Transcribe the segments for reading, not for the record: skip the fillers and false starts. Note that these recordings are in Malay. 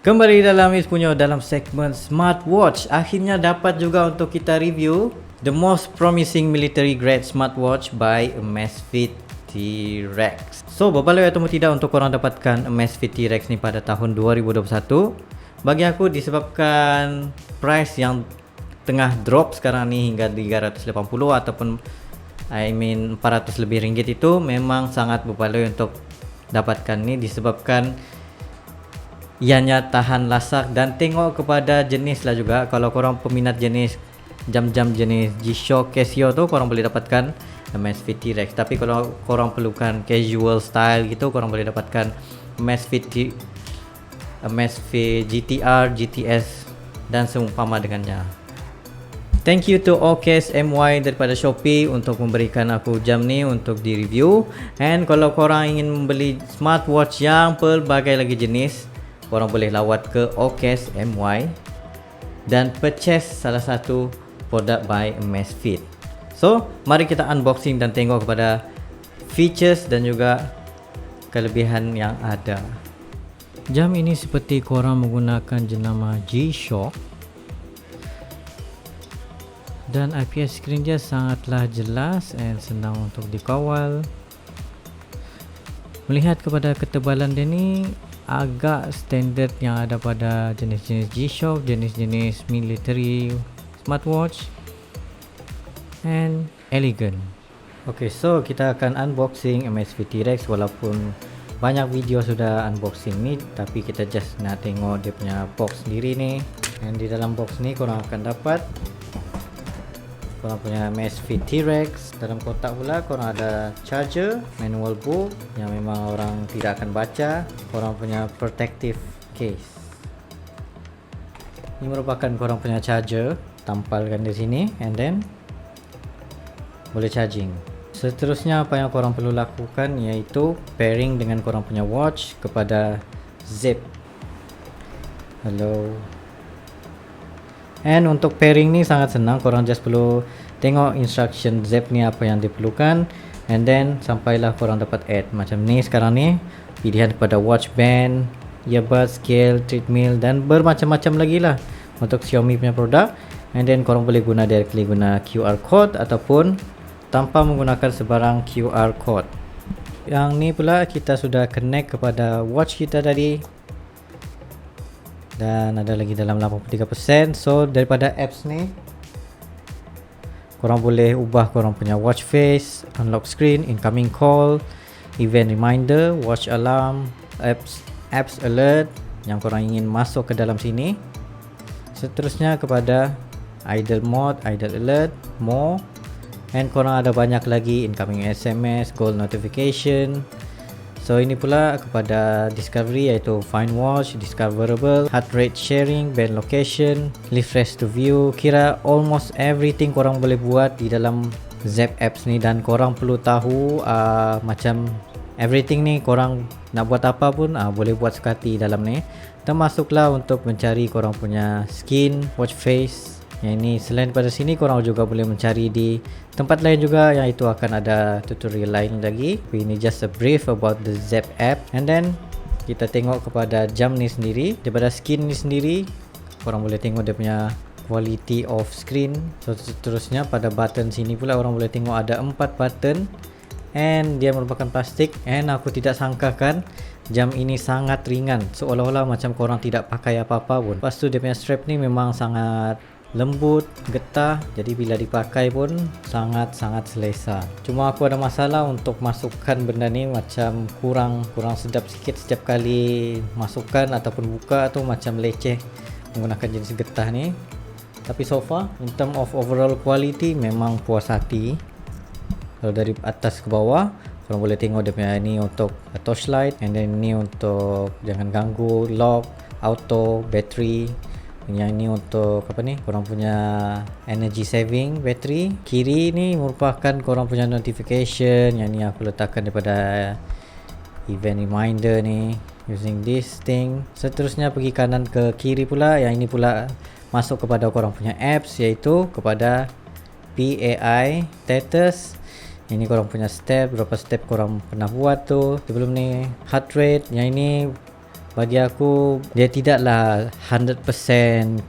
Kembali dalam Ispunyo dalam segmen smartwatch. Akhirnya dapat juga untuk kita review the most promising military grade smartwatch by Amazfit T-Rex. So, berbaloi atau tidak untuk korang dapatkan Amazfit T-Rex ni pada tahun 2021? Bagi aku disebabkan price yang tengah drop sekarang ni hingga 380 ataupun 400 lebih ringgit itu memang sangat berbaloi untuk dapatkan ni disebabkan ianya tahan lasak dan tengok kepada jenis lah juga. Kalau korang peminat jenis jam-jam jenis G-Shock, Casio tu korang boleh dapatkan Amazfit T-Rex. Tapi kalau korang perlukan casual style gitu, korang boleh dapatkan Amazfit GTR, GTS dan seumpama dengannya. Thank you to OKS MY daripada Shopee untuk memberikan aku jam ni untuk di review. And kalau korang ingin membeli smartwatch yang pelbagai lagi jenis, korang boleh lawat ke OKS MY dan purchase salah satu produk by Amazfit. So, mari kita unboxing dan tengok kepada features dan juga kelebihan yang ada. Jam ini seperti korang menggunakan jenama G-Shock dan IPS screen dia sangatlah jelas dan senang untuk dikawal. Melihat kepada ketebalan dia ni agak standard yang ada pada jenis-jenis G-Shock, jenis-jenis military smartwatch, and elegant. Okay, so kita akan unboxing Amazfit T-Rex. Walaupun banyak video sudah unboxing ni, tapi kita just nak tengok dia punya box sendiri ni. Dan di dalam box ni korang akan dapat korang punya Amazfit T-Rex. Dalam kotak pula korang ada charger, manual book yang memang orang tidak akan baca, korang punya protective case. Ini merupakan korang punya charger, tampalkan di sini and then boleh charging. Seterusnya apa yang korang perlu lakukan iaitu pairing dengan korang punya watch kepada zip. Hello. And untuk pairing ni sangat senang, korang just perlu tengok instruction zip ni apa yang diperlukan and then sampailah korang dapat add. Macam ni sekarang ni pilihan kepada watch band, earbud, scale, treadmill dan bermacam-macam lagi lah untuk Xiaomi punya produk. And then korang boleh guna directly guna QR code ataupun tanpa menggunakan sebarang QR code. Yang ni pula kita sudah connect kepada watch kita tadi dan ada lagi dalam 83%. So daripada apps ni korang boleh ubah korang punya watch face, unlock screen, incoming call, event reminder, watch alarm, apps alert yang korang ingin masuk ke dalam sini. Seterusnya kepada idle mode, idle alert, more, and korang ada banyak lagi incoming SMS, call notification. So ini pula kepada discovery iaitu find watch, discoverable, heart rate sharing, band location, refresh to view. Kira almost everything korang boleh buat di dalam Zap apps ni dan korang perlu tahu macam everything ni korang nak buat apa pun boleh buat sekali dalam ni. Termasuklah untuk mencari korang punya skin, watch face. Yang ini selain daripada sini korang juga boleh mencari di tempat lain juga yang itu akan ada tutorial lain lagi. Ini just a brief about the Zap app. And then kita tengok kepada jam ni sendiri. Daripada skin ni sendiri korang boleh tengok dia punya quality of screen. So seterusnya pada button sini pula orang boleh tengok ada 4 button and dia merupakan plastik. And aku tidak sangkakan jam ini sangat ringan, seolah-olah macam korang tidak pakai apa-apa pun. Lepas tu dia punya strap ni memang sangat lembut, getah, jadi bila dipakai pun sangat-sangat selesa. Cuma aku ada masalah untuk masukkan benda ni, macam kurang sedap sikit setiap kali masukkan ataupun buka tu macam leceh menggunakan jenis getah ni. Tapi so far in term of overall quality memang puas hati. Kalau dari atas ke bawah korang boleh tengok dia punya ni untuk torchlight, and then ni untuk jangan ganggu, lock, auto, battery. Yang ni untuk apa ni, korang punya energy saving battery. Kiri ni merupakan korang punya notification. Yang ni aku letakkan daripada event reminder ni using this thing. Seterusnya pergi kanan ke kiri pula. Yang ini pula masuk kepada korang punya apps, iaitu kepada PAI status. Ini korang punya step, berapa step korang pernah buat tu sebelum ni. Heart rate, yang ini bagi aku dia tidaklah 100%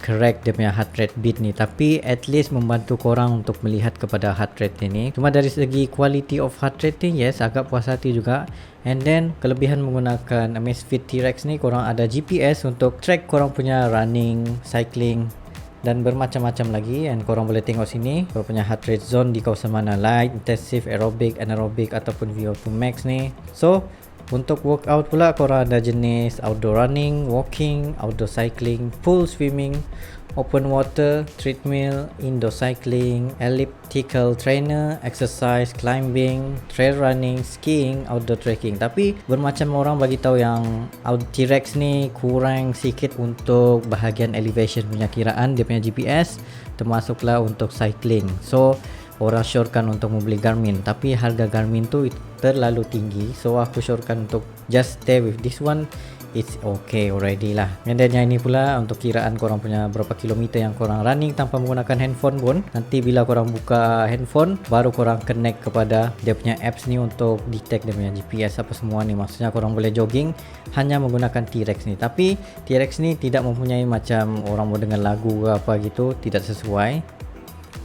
correct dia punya heart rate beat ni, tapi at least membantu korang untuk melihat kepada heart rate ni. Cuma dari segi quality of heart rate ni, yes, agak puas hati juga. And then kelebihan menggunakan Amazfit T-Rex ni, korang ada GPS untuk track korang punya running, cycling dan bermacam-macam lagi. And korang boleh tengok sini korang punya heart rate zone di kawasan mana, light, intensive, aerobic, anaerobic ataupun VO2 max ni. So untuk workout pula korang ada jenis outdoor running, walking, outdoor cycling, pool swimming, open water, treadmill, indoor cycling, elliptical trainer, exercise, climbing, trail running, skiing, outdoor trekking. Tapi bermacam orang bagi tahu yang T-Rex ni kurang sikit untuk bahagian elevation punya kiraan dia punya GPS, termasuklah untuk cycling. So orang syorkan untuk membeli Garmin, tapi harga Garmin tu terlalu tinggi, so aku syorkan untuk just stay with this one. It's okay already lah. And then yang ini pula untuk kiraan korang punya berapa kilometer yang korang running tanpa menggunakan handphone pun. Nanti bila korang buka handphone, baru korang connect kepada dia punya apps ni untuk detect dia punya GPS apa semua ni. Maksudnya korang boleh jogging hanya menggunakan T-Rex ni. Tapi T-Rex ni tidak mempunyai macam orang mau dengar lagu ke apa gitu, tidak sesuai,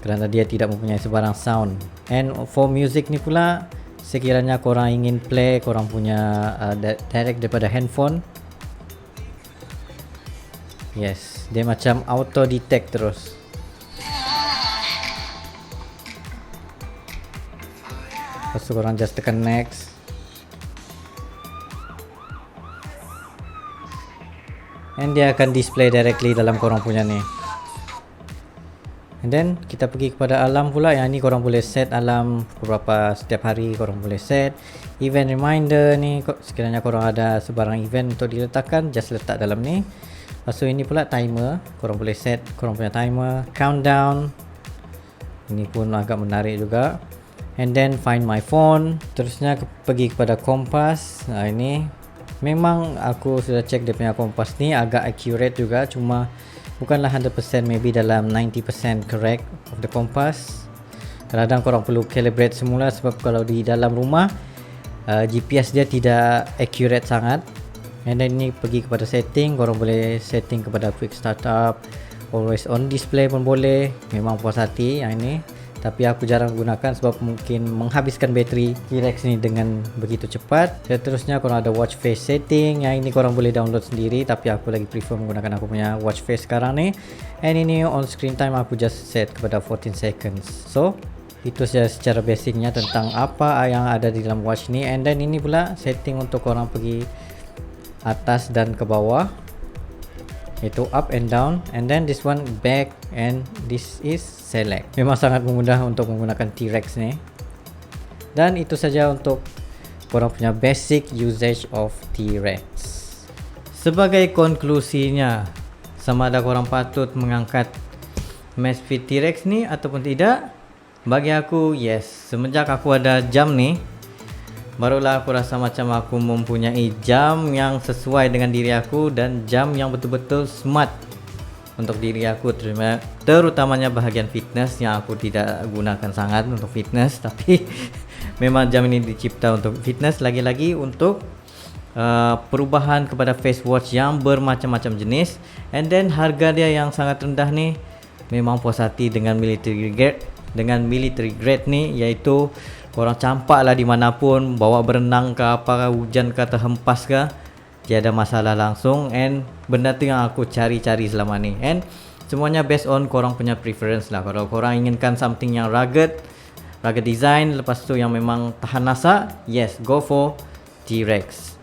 kerana dia tidak mempunyai sebarang sound. And for music ni pula, sekiranya korang ingin play korang punya direct daripada handphone, yes, dia macam auto detect terus. Lepas tu korang just tekan next, and dia akan display directly dalam korang punya ni. And then kita pergi kepada alarm pula. Yang ni korang boleh set alarm beberapa setiap hari, korang boleh set event reminder ni. Sekiranya korang ada sebarang event untuk diletakkan, just letak dalam ni. Lepas tu ini pula timer, korang boleh set korang punya timer, countdown. Ini pun agak menarik juga. And then find my phone. Terusnya pergi kepada kompas. Nah ini memang aku sudah check dia punya kompas ni agak accurate juga, cuma bukanlah 100%, maybe dalam 90% correct of the compass. Kadang-kadang korang perlu calibrate semula, sebab kalau di dalam rumah GPS dia tidak accurate sangat. And then ni pergi kepada setting, korang boleh setting kepada quick startup, always on display pun boleh. Memang puas hati yang ini, tapi aku jarang gunakan sebab mungkin menghabiskan bateri T-Rex ni dengan begitu cepat. Seterusnya korang ada watch face setting, yang ini korang boleh download sendiri, tapi aku lagi prefer menggunakan aku punya watch face sekarang ni. And ini on screen time aku just set kepada 14 seconds. So itu saja secara basicnya tentang apa yang ada di dalam watch ni. And then ini pula setting untuk korang pergi atas dan ke bawah, itu up and down. And then this one back, and this is select. Memang sangat mudah untuk menggunakan T-Rex ni. Dan itu saja untuk korang punya basic usage of T-Rex. Sebagai konklusinya, sama ada korang patut mengangkat Amazfit T-Rex ni ataupun tidak, bagi aku yes. Semenjak aku ada jam ni, barulah aku rasa macam aku mempunyai jam yang sesuai dengan diri aku, dan jam yang betul-betul smart untuk diri aku, terutamanya bahagian fitness yang aku tidak gunakan sangat untuk fitness. Tapi memang jam ini dicipta untuk fitness, lagi-lagi untuk perubahan kepada face watch yang bermacam-macam jenis. And then harga dia yang sangat rendah ni, memang puas hati dengan military grade ni, iaitu korang campak lah dimanapun, bawa berenang ke apa, hujan ke, terhempas ke, tiada masalah langsung. And benda tu yang aku cari-cari selama ni, and semuanya based on korang punya preference lah. Kalau korang inginkan something yang rugged design, lepas tu yang memang tahan nasa, yes, go for T-Rex.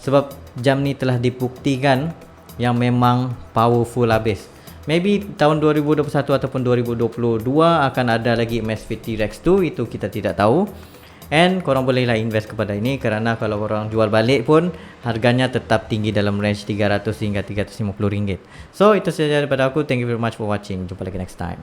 Sebab jam ni telah dibuktikan yang memang powerful habis. Maybe tahun 2021 ataupun 2022 akan ada lagi Amazfit T-Rex 2, itu kita tidak tahu. And korang bolehlah invest kepada ini, kerana kalau korang jual balik pun harganya tetap tinggi dalam range 300 hingga 350 ringgit. So itu saja daripada aku. Thank you very much for watching. Jumpa lagi next time.